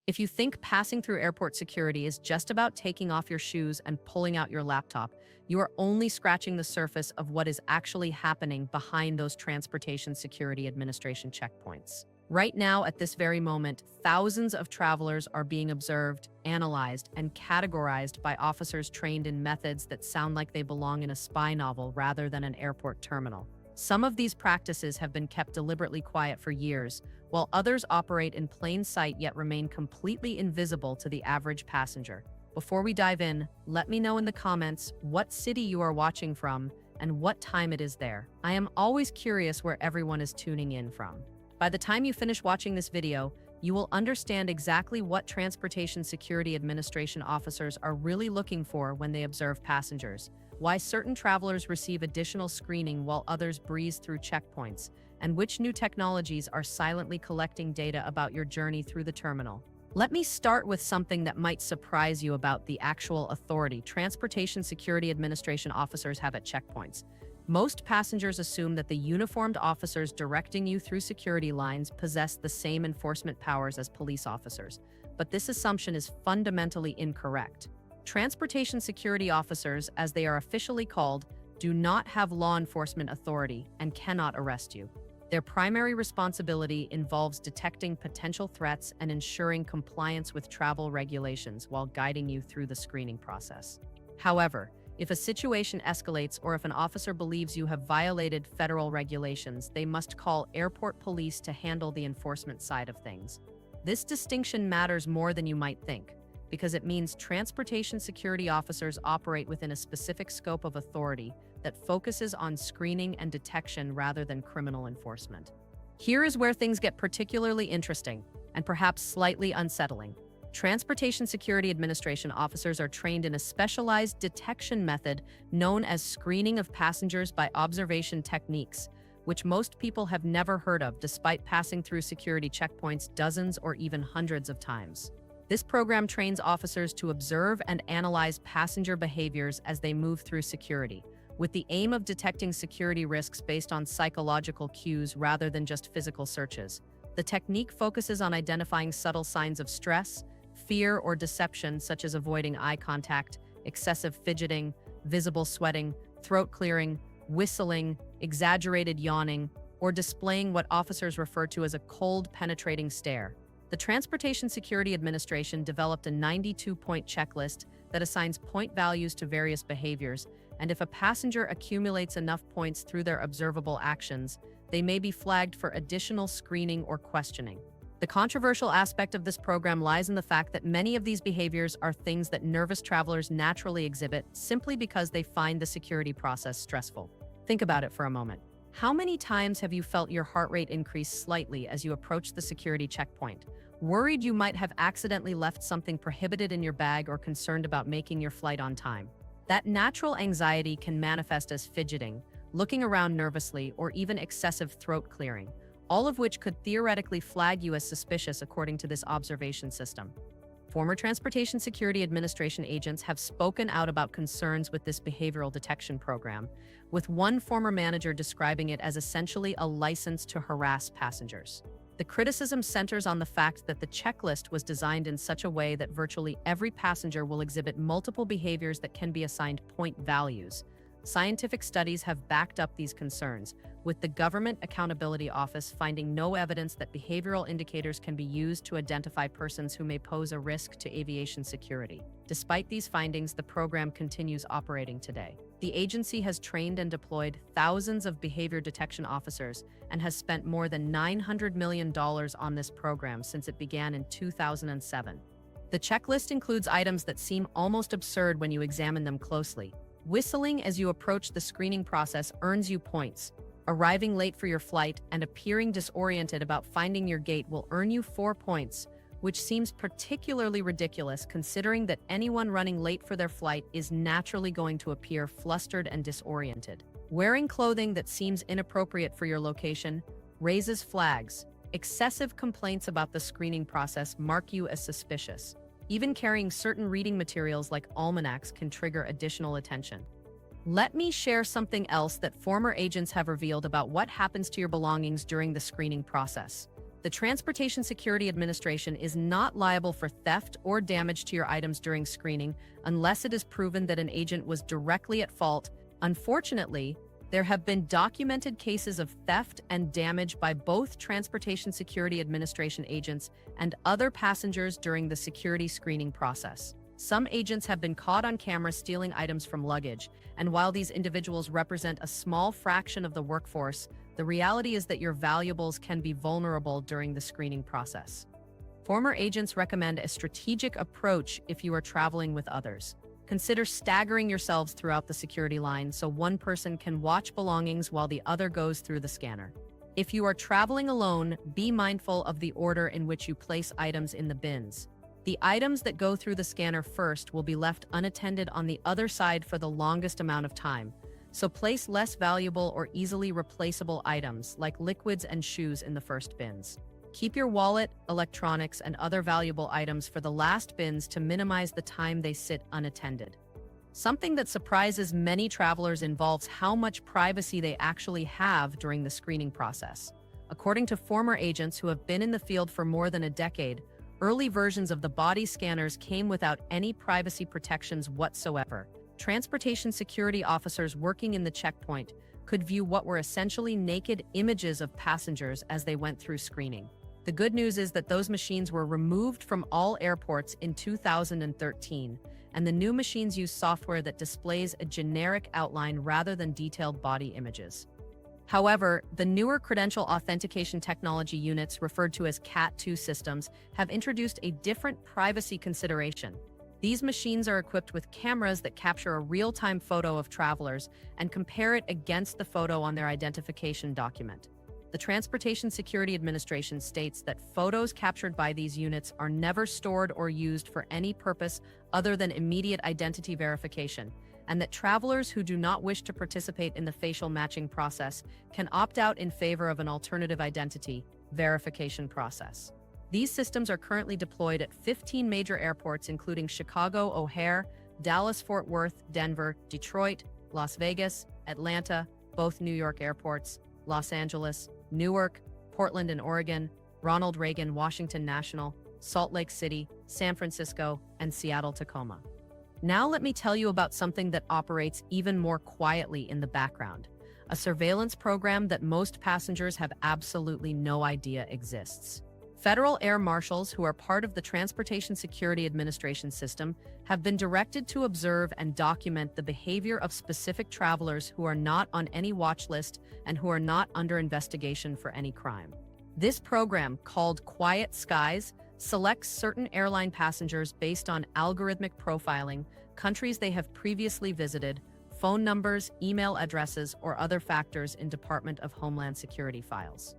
If you think passing through airport security is just about taking off your shoes and pulling out your laptop, you are only scratching the surface of what is actually happening behind those Transportation Security Administration checkpoints. Right now, at this very moment, thousands of travelers are being observed, analyzed, and categorized by officers trained in methods that sound like they belong in a spy novel rather than an airport terminal. Some of these practices have been kept deliberately quiet for years, while others operate in plain sight yet remain completely invisible to the average passenger. Before we dive in, let me know in the comments what city you are watching from and what time it is there. I am always curious where everyone is tuning in from. By the time you finish watching this video, you will understand exactly what Transportation Security Administration officers are really looking for when they observe passengers, why certain travelers receive additional screening while others breeze through checkpoints, and which new technologies are silently collecting data about your journey through the terminal. Let me start with something that might surprise you about the actual authority Transportation Security Administration officers have at checkpoints. Most passengers assume that the uniformed officers directing you through security lines possess the same enforcement powers as police officers, but this assumption is fundamentally incorrect. Transportation security officers, as they are officially called, do not have law enforcement authority and cannot arrest you. Their primary responsibility involves detecting potential threats and ensuring compliance with travel regulations while guiding you through the screening process. However, if a situation escalates or if an officer believes you have violated federal regulations, they must call airport police to handle the enforcement side of things. This distinction matters more than you might think, because it means transportation security officers operate within a specific scope of authority that focuses on screening and detection rather than criminal enforcement. Here is where things get particularly interesting and perhaps slightly unsettling. Transportation Security Administration officers are trained in a specialized detection method known as screening of passengers by observation techniques, which most people have never heard of despite passing through security checkpoints dozens or even hundreds of times. This program trains officers to observe and analyze passenger behaviors as they move through security, with the aim of detecting security risks based on psychological cues rather than just physical searches. The technique focuses on identifying subtle signs of stress, fear, or deception, such as avoiding eye contact, excessive fidgeting, visible sweating, throat clearing, whistling, exaggerated yawning, or displaying what officers refer to as a cold, penetrating stare. The Transportation Security Administration developed a 92-point checklist that assigns point values to various behaviors, and if a passenger accumulates enough points through their observable actions, they may be flagged for additional screening or questioning. The controversial aspect of this program lies in the fact that many of these behaviors are things that nervous travelers naturally exhibit simply because they find the security process stressful. Think about it for a moment. How many times have you felt your heart rate increase slightly as you approach the security checkpoint, worried you might have accidentally left something prohibited in your bag or concerned about making your flight on time? That natural anxiety can manifest as fidgeting, looking around nervously, or even excessive throat clearing, all of which could theoretically flag you as suspicious according to this observation system. Former Transportation Security Administration agents have spoken out about concerns with this behavioral detection program, with one former manager describing it as essentially a license to harass passengers. The criticism centers on the fact that the checklist was designed in such a way that virtually every passenger will exhibit multiple behaviors that can be assigned point values. Scientific studies have backed up these concerns, with the Government Accountability Office finding no evidence that behavioral indicators can be used to identify persons who may pose a risk to aviation security. Despite these findings, the program continues operating today. The agency has trained and deployed thousands of behavior detection officers and has spent more than $900 million on this program since it began in 2007. The checklist includes items that seem almost absurd when you examine them closely. Whistling as you approach the screening process earns you points. Arriving late for your flight and appearing disoriented about finding your gate will earn you 4 points, which seems particularly ridiculous considering that anyone running late for their flight is naturally going to appear flustered and disoriented. Wearing clothing that seems inappropriate for your location raises flags. Excessive complaints about the screening process mark you as suspicious. Even carrying certain reading materials like almanacs can trigger additional attention. Let me share something else that former agents have revealed about what happens to your belongings during the screening process. The Transportation Security Administration is not liable for theft or damage to your items during screening unless it is proven that an agent was directly at fault. Unfortunately, there have been documented cases of theft and damage by both Transportation Security Administration agents and other passengers during the security screening process. Some agents have been caught on camera stealing items from luggage, and while these individuals represent a small fraction of the workforce, the reality is that your valuables can be vulnerable during the screening process. Former agents recommend a strategic approach if you are traveling with others. Consider staggering yourselves throughout the security line so one person can watch belongings while the other goes through the scanner. If you are traveling alone, be mindful of the order in which you place items in the bins. The items that go through the scanner first will be left unattended on the other side for the longest amount of time, so place less valuable or easily replaceable items like liquids and shoes in the first bins. Keep your wallet, electronics, and other valuable items for the last bins to minimize the time they sit unattended. Something that surprises many travelers involves how much privacy they actually have during the screening process. According to former agents who have been in the field for more than a decade, early versions of the body scanners came without any privacy protections whatsoever. Transportation security officers working in the checkpoint could view what were essentially naked images of passengers as they went through screening. The good news is that those machines were removed from all airports in 2013, and the new machines use software that displays a generic outline rather than detailed body images. However, the newer credential authentication technology units, referred to as CAT2 systems, have introduced a different privacy consideration. These machines are equipped with cameras that capture a real-time photo of travelers and compare it against the photo on their identification document. The Transportation Security Administration states that photos captured by these units are never stored or used for any purpose other than immediate identity verification, and that travelers who do not wish to participate in the facial matching process can opt out in favor of an alternative identity verification process. These systems are currently deployed at 15 major airports, including Chicago O'Hare, Dallas-Fort Worth, Denver, Detroit, Las Vegas, Atlanta, both New York airports, Los Angeles, Newark, Portland and Oregon, Ronald Reagan Washington National, Salt Lake City, San Francisco, and Seattle-Tacoma. Now let me tell you about something that operates even more quietly in the background, a surveillance program that most passengers have absolutely no idea exists. Federal air marshals, who are part of the Transportation Security Administration system, have been directed to observe and document the behavior of specific travelers who are not on any watch list and who are not under investigation for any crime. This program, called Quiet Skies, selects certain airline passengers based on algorithmic profiling, countries they have previously visited, phone numbers, email addresses, or other factors in Department of Homeland Security files.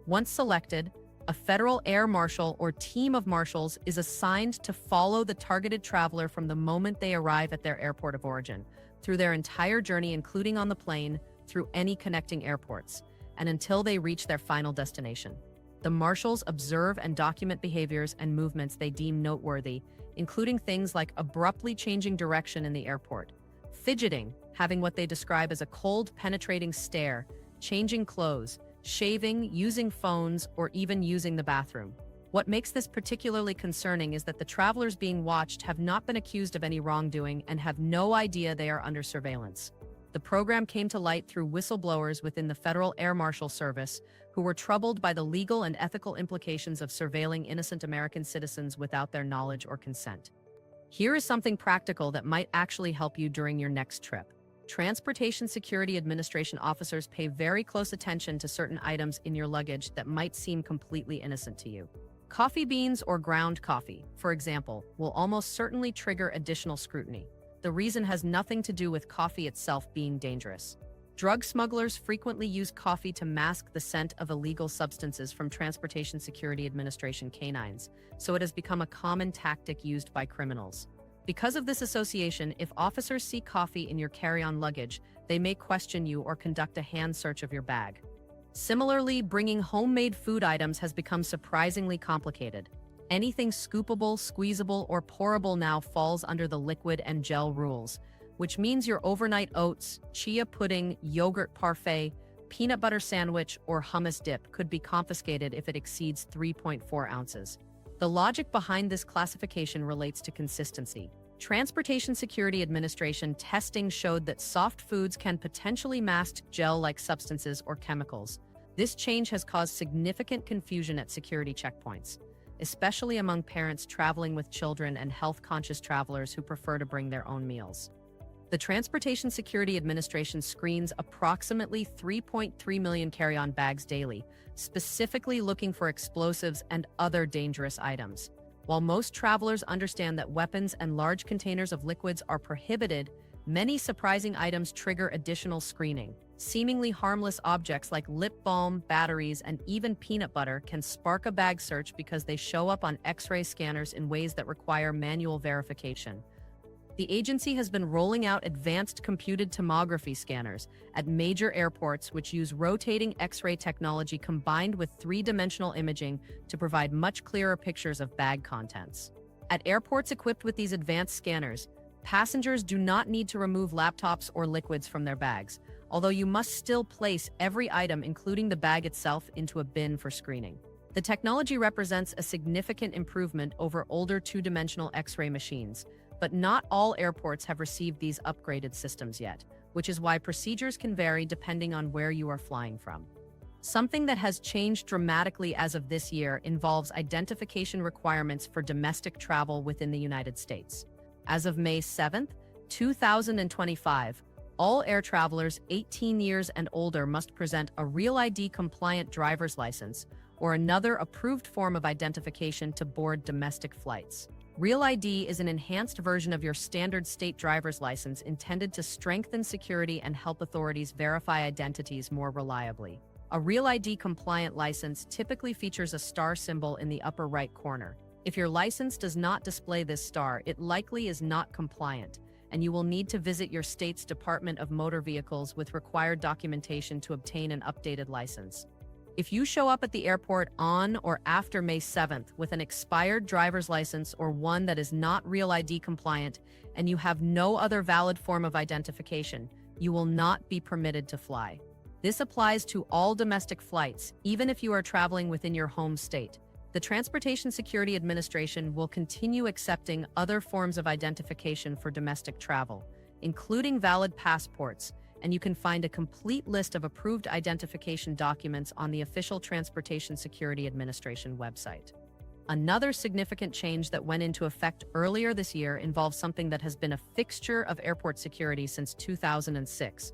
Once selected, a federal air marshal or team of marshals is assigned to follow the targeted traveler from the moment they arrive at their airport of origin, through their entire journey, including on the plane, through any connecting airports, and until they reach their final destination. The marshals observe and document behaviors and movements they deem noteworthy, including things like abruptly changing direction in the airport, fidgeting, having what they describe as a cold, penetrating stare, changing clothes, shaving, using phones, or even using the bathroom. What makes this particularly concerning is that the travelers being watched have not been accused of any wrongdoing and have no idea they are under surveillance. The program came to light through whistleblowers within the Federal Air Marshal Service, who were troubled by the legal and ethical implications of surveilling innocent American citizens without their knowledge or consent. Here is something practical that might actually help you during your next trip. Transportation Security Administration officers pay very close attention to certain items in your luggage that might seem completely innocent to you. Coffee beans or ground coffee, for example, will almost certainly trigger additional scrutiny. The reason has nothing to do with coffee itself being dangerous. Drug smugglers frequently use coffee to mask the scent of illegal substances from Transportation Security Administration canines, so it has become a common tactic used by criminals. Because of this association, if officers see coffee in your carry-on luggage, they may question you or conduct a hand search of your bag. Similarly, bringing homemade food items has become surprisingly complicated. Anything scoopable, squeezable, or pourable now falls under the liquid and gel rules, which means your overnight oats, chia pudding, yogurt parfait, peanut butter sandwich, or hummus dip could be confiscated if it exceeds 3.4 ounces. The logic behind this classification relates to consistency. Transportation Security Administration testing showed that soft foods can potentially mask gel-like substances or chemicals. This change has caused significant confusion at security checkpoints, especially among parents traveling with children and health-conscious travelers who prefer to bring their own meals. The Transportation Security Administration screens approximately 3.3 million carry-on bags daily, specifically looking for explosives and other dangerous items. While most travelers understand that weapons and large containers of liquids are prohibited, many surprising items trigger additional screening. Seemingly harmless objects like lip balm, batteries, and even peanut butter can spark a bag search because they show up on X-ray scanners in ways that require manual verification. The agency has been rolling out advanced computed tomography scanners at major airports, which use rotating X-ray technology combined with three-dimensional imaging to provide much clearer pictures of bag contents. At airports equipped with these advanced scanners, passengers do not need to remove laptops or liquids from their bags, although you must still place every item, including the bag itself, into a bin for screening. The technology represents a significant improvement over older two-dimensional X-ray machines, but not all airports have received these upgraded systems yet, which is why procedures can vary depending on where you are flying from. Something that has changed dramatically as of this year involves identification requirements for domestic travel within the United States. As of May 7, 2025, all air travelers 18 years and older must present a Real ID-compliant driver's license or another approved form of identification to board domestic flights. Real ID is an enhanced version of your standard state driver's license intended to strengthen security and help authorities verify identities more reliably. A Real ID-compliant license typically features a star symbol in the upper right corner. If your license does not display this star, it likely is not compliant, and you will need to visit your state's Department of Motor Vehicles with required documentation to obtain an updated license. If you show up at the airport on or after May 7th with an expired driver's license or one that is not Real ID compliant and you have no other valid form of identification, you will not be permitted to fly. This applies to all domestic flights, even if you are traveling within your home state. The Transportation Security Administration will continue accepting other forms of identification for domestic travel, including valid passports, and you can find a complete list of approved identification documents on the official Transportation Security Administration website. Another significant change that went into effect earlier this year involves something that has been a fixture of airport security since 2006.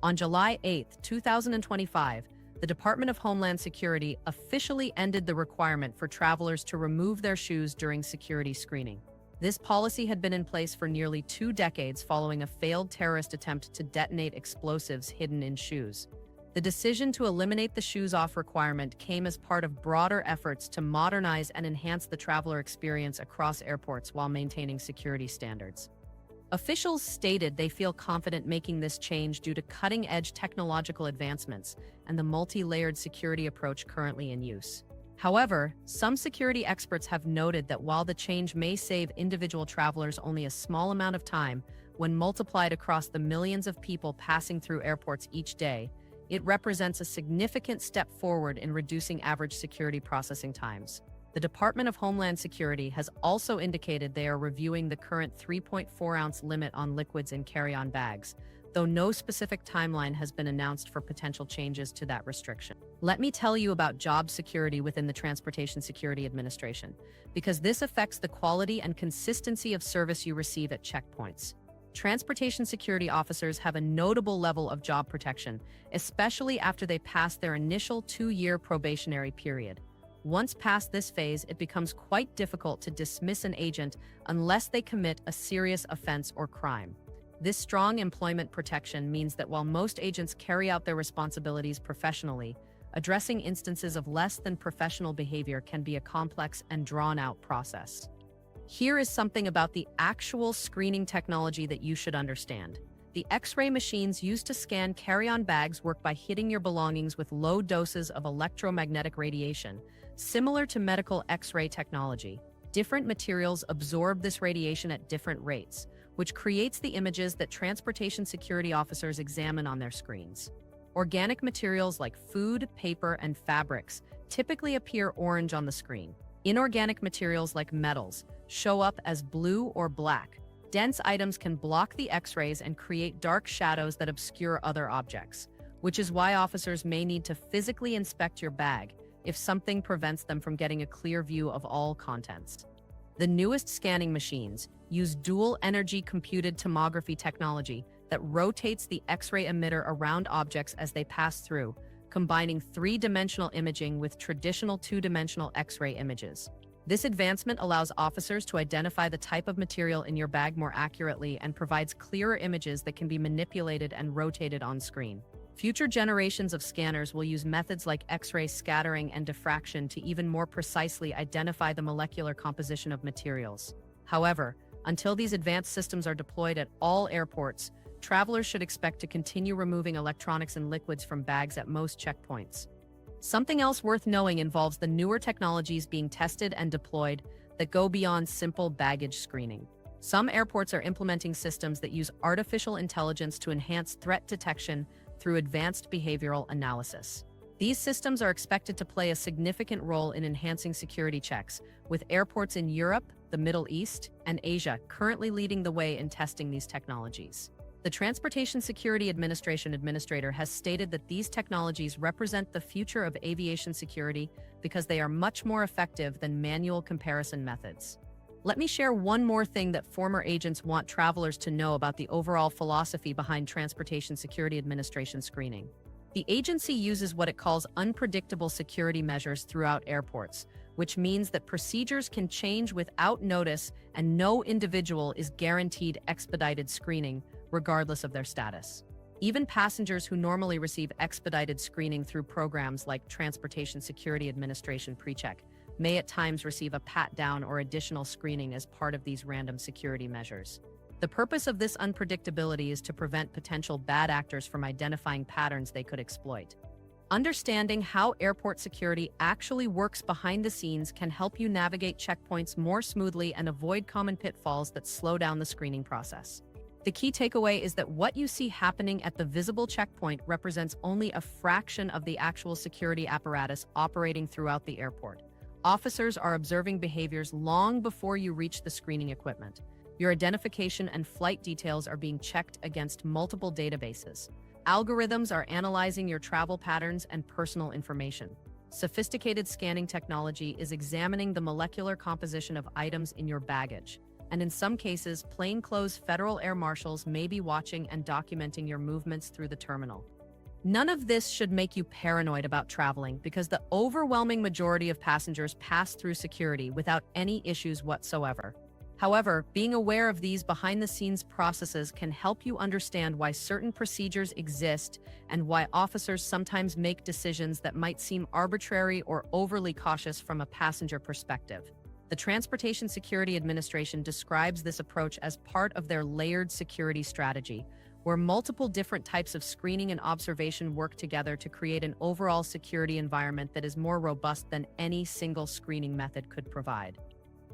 On July 8, 2025, the Department of Homeland Security officially ended the requirement for travelers to remove their shoes during security screening. This policy had been in place for nearly 2 decades following a failed terrorist attempt to detonate explosives hidden in shoes. The decision to eliminate the shoes-off requirement came as part of broader efforts to modernize and enhance the traveler experience across airports while maintaining security standards. Officials stated they feel confident making this change due to cutting-edge technological advancements and the multi-layered security approach currently in use. However, some security experts have noted that while the change may save individual travelers only a small amount of time, when multiplied across the millions of people passing through airports each day, it represents a significant step forward in reducing average security processing times. The Department of Homeland Security has also indicated they are reviewing the current 3.4-ounce limit on liquids in carry-on bags, though no specific timeline has been announced for potential changes to that restriction. Let me tell you about job security within the Transportation Security Administration, because this affects the quality and consistency of service you receive at checkpoints. Transportation security officers have a notable level of job protection, especially after they pass their initial 2-year probationary period. Once past this phase, it becomes quite difficult to dismiss an agent unless they commit a serious offense or crime. This strong employment protection means that while most agents carry out their responsibilities professionally, addressing instances of less than professional behavior can be a complex and drawn-out process. Here is something about the actual screening technology that you should understand. The X-ray machines used to scan carry-on bags work by hitting your belongings with low doses of electromagnetic radiation, similar to medical X-ray technology. Different materials absorb this radiation at different rates, which creates the images that transportation security officers examine on their screens. Organic materials like food, paper, and fabrics typically appear orange on the screen. Inorganic materials like metals show up as blue or black. Dense items can block the X-rays and create dark shadows that obscure other objects, which is why officers may need to physically inspect your bag if something prevents them from getting a clear view of all contents. The newest scanning machines use dual-energy computed tomography technology that rotates the X-ray emitter around objects as they pass through, combining three-dimensional imaging with traditional two-dimensional X-ray images. This advancement allows officers to identify the type of material in your bag more accurately and provides clearer images that can be manipulated and rotated on screen. Future generations of scanners will use methods like X-ray scattering and diffraction to even more precisely identify the molecular composition of materials. However, until these advanced systems are deployed at all airports, travelers should expect to continue removing electronics and liquids from bags at most checkpoints. Something else worth knowing involves the newer technologies being tested and deployed that go beyond simple baggage screening. Some airports are implementing systems that use artificial intelligence to enhance threat detection through advanced behavioral analysis. These systems are expected to play a significant role in enhancing security checks, with airports in Europe, the Middle East, and Asia currently leading the way in testing these technologies. The Transportation Security Administration administrator has stated that these technologies represent the future of aviation security because they are much more effective than manual comparison methods. Let me share one more thing that former agents want travelers to know about the overall philosophy behind Transportation Security Administration screening. The agency uses what it calls unpredictable security measures throughout airports, which means that procedures can change without notice and no individual is guaranteed expedited screening, regardless of their status. Even passengers who normally receive expedited screening through programs like Transportation Security Administration PreCheck may at times receive a pat-down or additional screening as part of these random security measures. The purpose of this unpredictability is to prevent potential bad actors from identifying patterns they could exploit. Understanding how airport security actually works behind the scenes can help you navigate checkpoints more smoothly and avoid common pitfalls that slow down the screening process. The key takeaway is that what you see happening at the visible checkpoint represents only a fraction of the actual security apparatus operating throughout the airport. Officers are observing behaviors long before you reach the screening equipment. Your identification and flight details are being checked against multiple databases. Algorithms are analyzing your travel patterns and personal information. Sophisticated scanning technology is examining the molecular composition of items in your baggage. And in some cases, plainclothes federal air marshals may be watching and documenting your movements through the terminal. None of this should make you paranoid about traveling because the overwhelming majority of passengers pass through security without any issues whatsoever. However, being aware of these behind-the-scenes processes can help you understand why certain procedures exist and why officers sometimes make decisions that might seem arbitrary or overly cautious from a passenger perspective. The Transportation Security Administration describes this approach as part of their layered security strategy, where multiple different types of screening and observation work together to create an overall security environment that is more robust than any single screening method could provide.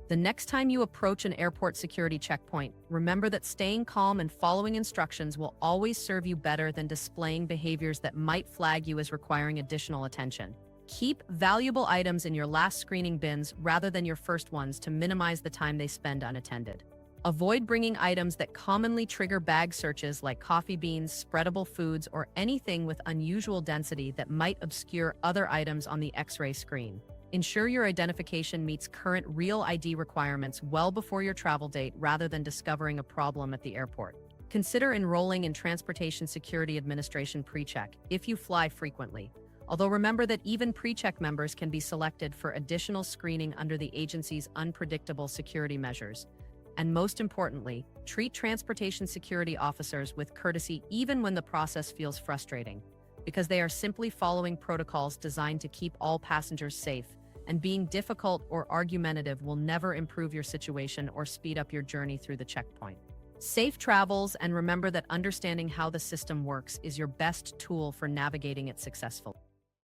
The next time you approach an airport security checkpoint, remember that staying calm and following instructions will always serve you better than displaying behaviors that might flag you as requiring additional attention. Keep valuable items in your last screening bins rather than your first ones to minimize the time they spend unattended. Avoid bringing items that commonly trigger bag searches like coffee beans, spreadable foods, or anything with unusual density that might obscure other items on the X-ray screen. Ensure your identification meets current Real ID requirements well before your travel date rather than discovering a problem at the airport. Consider enrolling in Transportation Security Administration PreCheck if you fly frequently. Although remember that even PreCheck members can be selected for additional screening under the agency's unpredictable security measures. And most importantly, treat transportation security officers with courtesy even when the process feels frustrating, because they are simply following protocols designed to keep all passengers safe, and being difficult or argumentative will never improve your situation or speed up your journey through the checkpoint. Safe travels, and remember that understanding how the system works is your best tool for navigating it successfully.